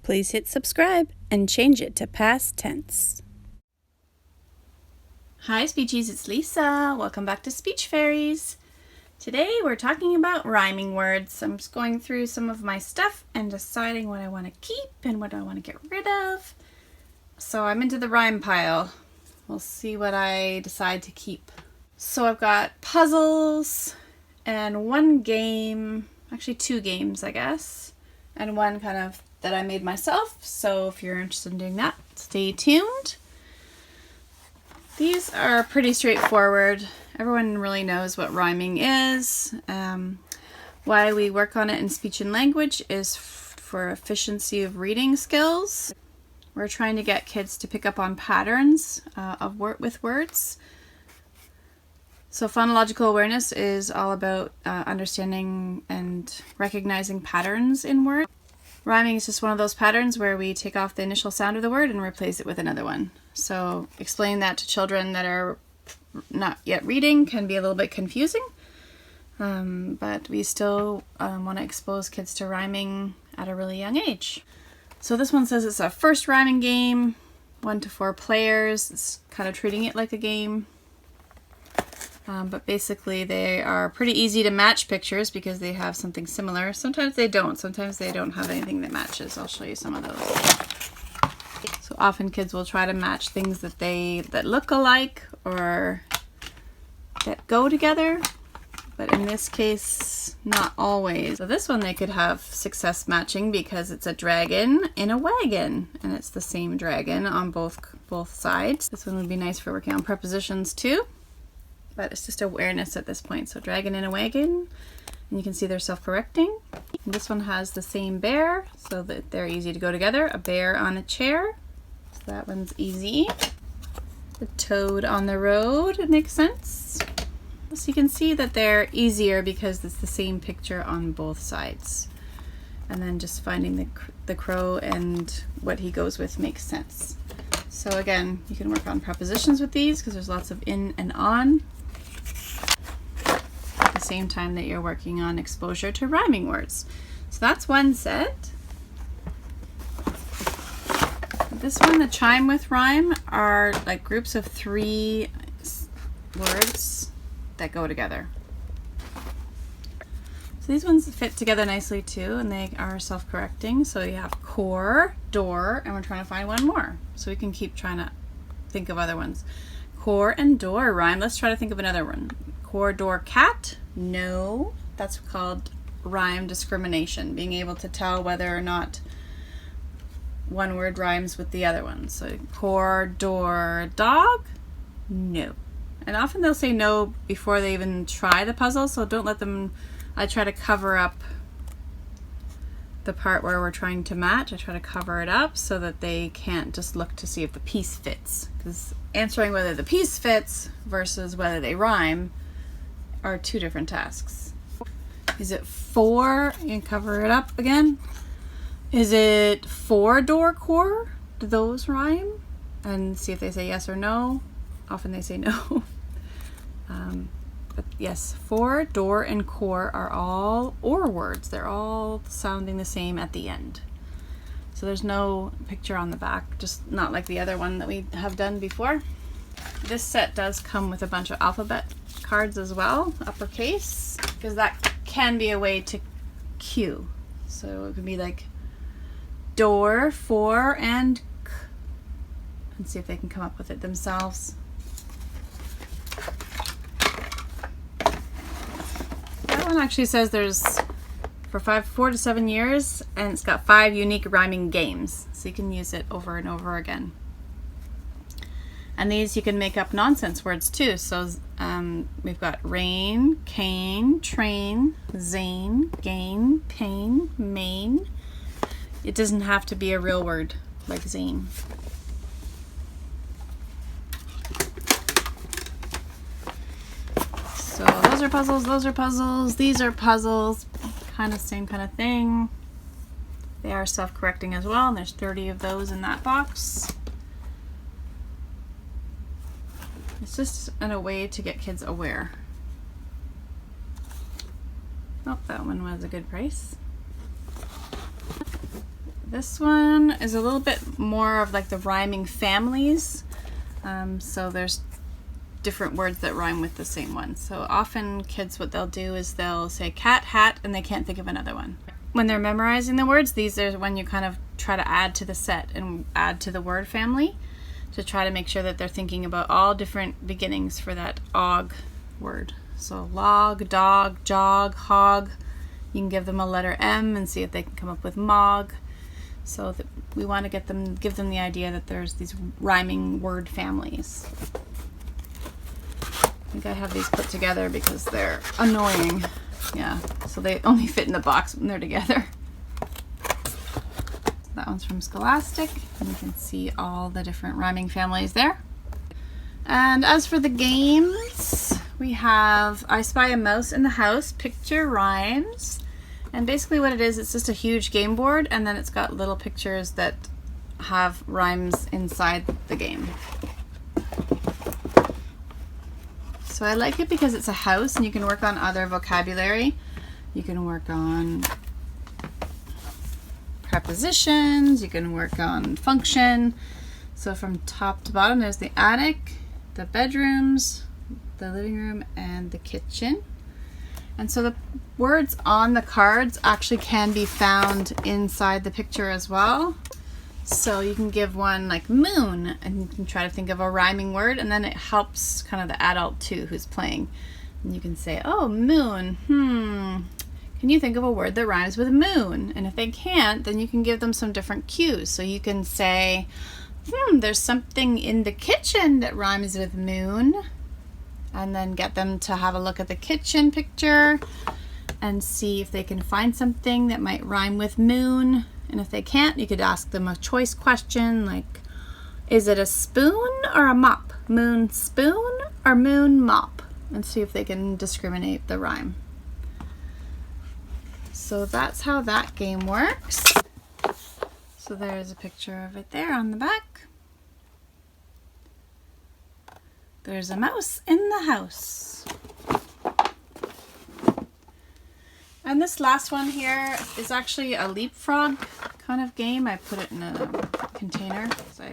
please hit subscribe and change it to past tense. Hi Speechies, it's Lisa. Welcome back to Speech Fairies. Today we're talking about rhyming words. I'm just going through some of my stuff and deciding what I want to keep and what I want to get rid of. So I'm into the rhyme pile. We'll see what I decide to keep. So I've got puzzles and one game, actually two games I guess, and one kind of that I made myself. So if you're interested in doing that, stay tuned. These are pretty straightforward. Everyone really knows what rhyming is. Why we work on it in speech and language is for efficiency of reading skills. We're trying to get kids to pick up on patterns with words. So phonological awareness is all about understanding and recognizing patterns in words. Rhyming is just one of those patterns where we take off the initial sound of the word and replace it with another one. So explaining that to children that are not yet reading can be a little bit confusing, but we still want to expose kids to rhyming at a really young age. So this one says it's a first rhyming game, 1 to 4 players. It's kind of treating it like a game. But basically they are pretty easy to match pictures because they have something similar. Sometimes they don't. Sometimes they don't have anything that matches. I'll show you some of those. So often kids will try to match things that look alike or that go together. But in this case, not always. So this one they could have success matching because it's a dragon in a wagon. And it's the same dragon on both sides. This one would be nice for working on prepositions too. But it's just awareness at this point. So dragon in a wagon, and you can see they're self-correcting. And this one has the same bear, so that they're easy to go together. A bear on a chair, so that one's easy. The toad on the road, it makes sense. So you can see that they're easier because it's the same picture on both sides. And then just finding the crow and what he goes with makes sense. So again, you can work on prepositions with these because there's lots of in and on. The same time that you're working on exposure to rhyming words. So that's one set. This one, the chime with rhyme, are like groups of 3 words that go together. So these ones fit together nicely too, and they are self-correcting. So you have core, door, and we're trying to find one more. So we can keep trying to think of other ones. Core and door rhyme. Let's try to think of another one. Core, door, cat. No, that's called rhyme discrimination, being able to tell whether or not one word rhymes with the other one. So core, door, dog. No. And often they'll say no before they even try the puzzle, so don't let them. I try to cover up the part where we're trying to match. I try to cover it up so that they can't just look to see if the piece fits, because answering whether the piece fits versus whether they rhyme are 2 different tasks. Is it 4? You can cover it up again. Is it 4 door core? Do those rhyme? And see if they say yes or no. Often they say no. But yes, 4, door, and core are all or words. They're all sounding the same at the end. So there's no picture on the back, just not like the other one that we have done before. This set does come with a bunch of alphabet cards as well, uppercase, because that can be a way to cue. So it could be like door, 4, and k. And see if they can come up with it themselves. That one actually says there's for 4 to 7 years, and it's got 5 unique rhyming games. So you can use it over and over again. And these you can make up nonsense words too. So we've got rain, cane, train, zane, gain, pain, main. It doesn't have to be a real word like zane. So those are puzzles, those are puzzles, these are puzzles. Kind of same kind of thing. They are self-correcting as well, and there's 30 of those in that box. It's just a way to get kids aware. Oh, that one was a good price. This one is a little bit more of like the rhyming families. So there's different words that rhyme with the same one. So often kids, what they'll do is they'll say cat, hat, and they can't think of another one. When they're memorizing the words, these are when you kind of try to add to the set and add to the word family to try to make sure that they're thinking about all different beginnings for that og word. So log, dog, jog, hog. You can give them a letter M and see if they can come up with mog. So that we want to give them the idea that there's these rhyming word families. I think I have these put together because they're annoying. Yeah, so they only fit in the box when they're together. That one's from Scholastic, and you can see all the different rhyming families there. And as for the games, we have I Spy a Mouse in the House, Picture Rhymes. And basically what it is, it's just a huge game board, and then it's got little pictures that have rhymes inside the game. So I like it because it's a house and you can work on other vocabulary. You can work on prepositions, you can work on function. So from top to bottom, there's the attic, the bedrooms, the living room, and the kitchen. And so the words on the cards actually can be found inside the picture as well. So you can give one like moon, and you can try to think of a rhyming word, and then it helps kind of the adult too who's playing. And you can say, oh, moon, can you think of a word that rhymes with moon? And if they can't, then you can give them some different cues. So you can say, there's something in the kitchen that rhymes with moon. And then get them to have a look at the kitchen picture and see if they can find something that might rhyme with moon. And if they can't, you could ask them a choice question like, is it a spoon or a mop? Moon spoon or moon mop? And see if they can discriminate the rhyme. So that's how that game works. So there's a picture of it there on the back. There's a mouse in the house. And this last one here is actually a leapfrog kind of game. I put it in a container. So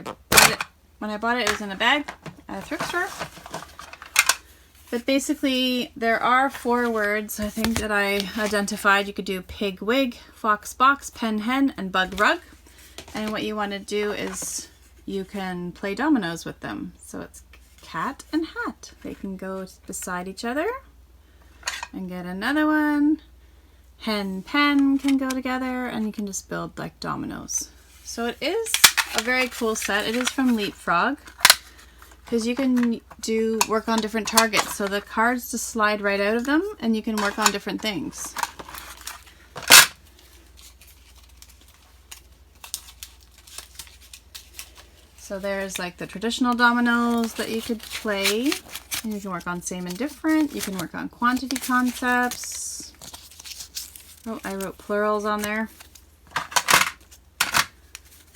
when I bought it, it was in a bag at a thrift store. But basically, there are 4 words, I think, that I identified. You could do pig wig, fox box, pen hen, and bug rug. And what you want to do is you can play dominoes with them. So it's cat and hat. They can go beside each other and get another one. Hen, pen can go together, and you can just build like dominoes. So it is a very cool set. It is from Leapfrog because you can work on different targets. So the cards just slide right out of them, and you can work on different things. So there's like the traditional dominoes that you could play, and you can work on same and different. You can work on quantity concepts. Oh, I wrote plurals on there.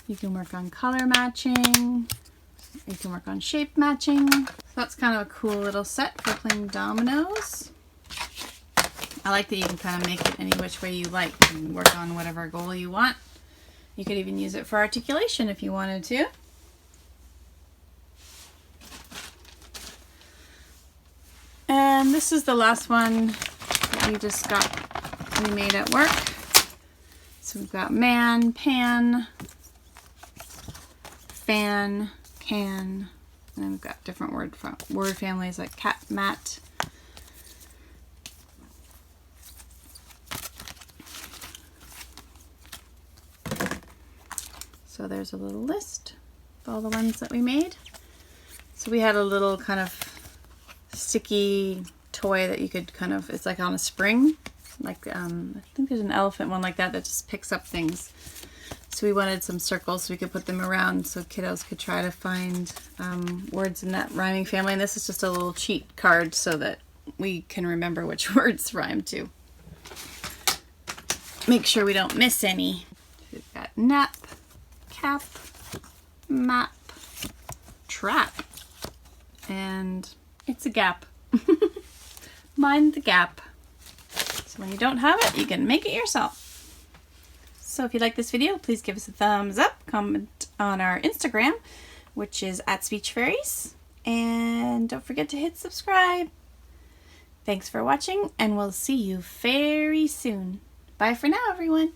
You can work on color matching. You can work on shape matching. So that's kind of a cool little set for playing dominoes. I like that you can kind of make it any which way you like. You can work on whatever goal you want. You could even use it for articulation if you wanted to. And this is the last one that we made at work. So we've got man, pan, fan, can, and then we've got different word families like cat, mat. So there's a little list of all the ones that we made. So we had a little kind of sticky toy that you could kind of, it's like on a spring. Like, I think there's an elephant one like that that just picks up things. So we wanted some circles so we could put them around so kiddos could try to find words in that rhyming family. And this is just a little cheat card so that we can remember which words rhyme too. Make sure we don't miss any. We've got nap, cap, map, trap, and it's a gap. Mind the gap. So when you don't have it, you can make it yourself. So if you like this video, please give us a thumbs up, comment on our Instagram, which is @SpeechFairies, and don't forget to hit subscribe. Thanks for watching, and we'll see you very soon. Bye for now, everyone.